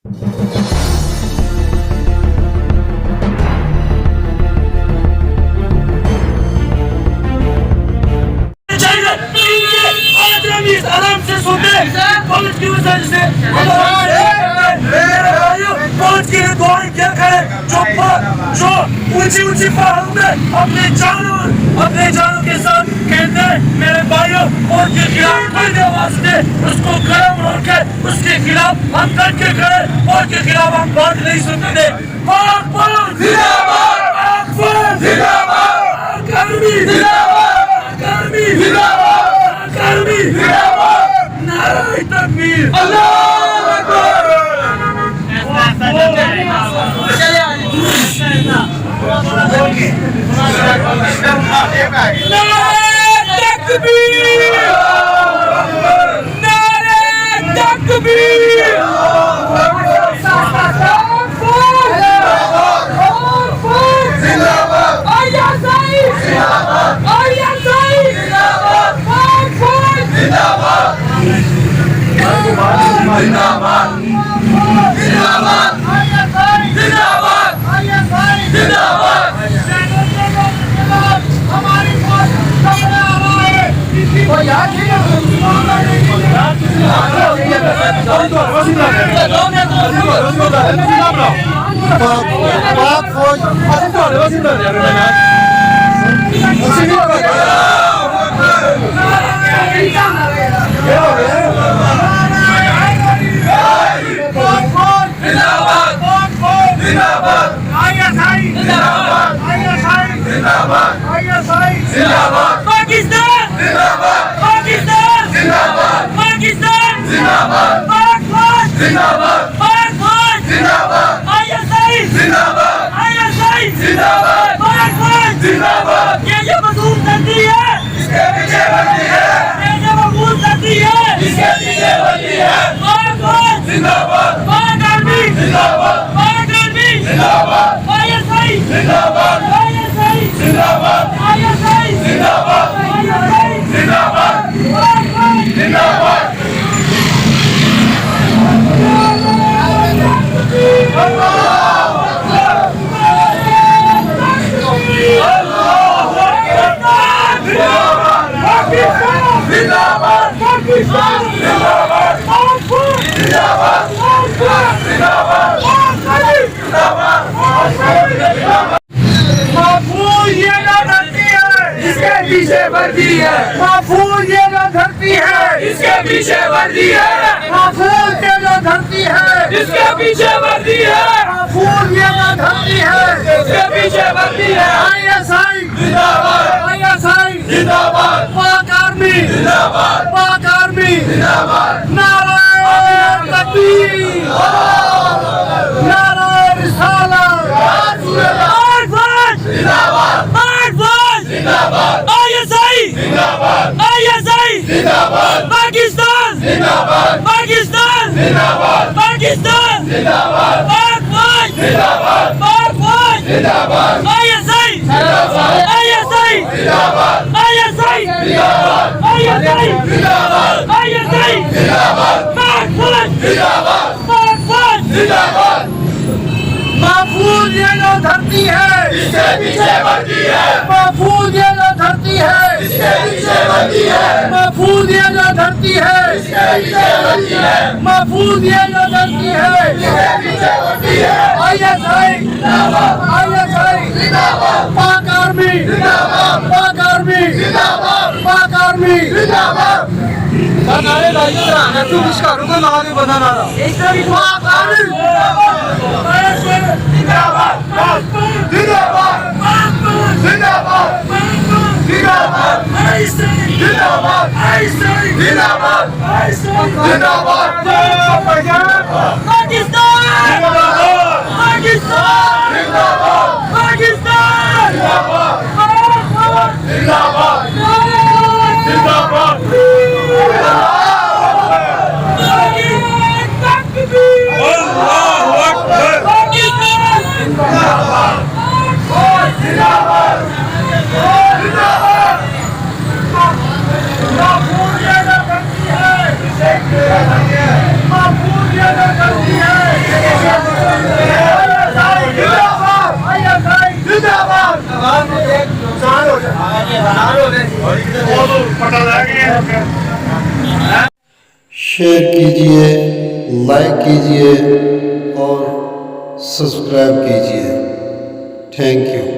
आराम से सोते पुलिस की वजह से पुलिस की दुआएं क्या करें जो ऊंची ऊंची पहाड़ों में अपने जानों के साथ खेलते हैं मेरे भाइयों उनके खिलाफ कोई आवाज दे उसको कदम रोके उसके खिलाफ हम करके करें और के खिलाफ हम बात नहीं सुनते दे नारे तकबीर अल्लाहू अकबर पीछे वर्दी है महफूज ये जो धरती है इसके पीछे वर्दी है महफूज ये जो धरती है इसके पीछे वर्दी है महफूज ये जो धरती है इसके पीछे वर्दी है आईएसआई जिंदाबाद आईएसआई जिंदाबाद पाक आर्मी जिंदाबाद पाक आर्मी जिंदाबाद नारे तकबीर नारे रिसालत जिंदाबाद जिंदाबाद आईएसआई जिंदाबाद आईएसआई जिंदाबाद पाकिस्तान जिंदाबाद पाकिस्तान जिंदाबाद पाकिस्तान जिंदाबाद पाक फौज जिंदाबाद पाक फौज जिंदाबाद आईएसआई जिंदाबाद आईएसआई जिंदाबाद आईएसआई जिंदाबाद आईएसआई जिंदाबाद आईएसआई जिंदाबाद पाक फौज जिंदाबाद पाक फौज जिंदाबाद महफूज ये जो धरती है इसके पीछे वर्दी है महफूज ये जो धरती है इसके पीछे वर्दी है महफूज ये जो धरती है इसके पीछे वर्दी है महफूज ये जो धरती है इसके पीछे वर्दी है आईएसआई जिंदाबाद आईएसआई जिंदाबाद पाक आर्मी जिंदाबाद पाक आर्मी जिंदाबाद पाक आर्मी जिंदाबाद नारे लाइए ना तू इसका रुको ना आगे बढ़ाना एक तरफ पाक आर्मी जिंदाबाद जिंदाबाद जिंदाबाद जिंदाबाद जिंदाबाद जिंदाबाद जिंदाबाद पाकिस्तान पाकिस्तान जिंदाबाद पाकिस्तान जिंदाबाद जिंदाबाद महफूज ये जो धरती है शेयर कीजिए, लाइक कीजिए और सब्सक्राइब कीजिए। Thank you.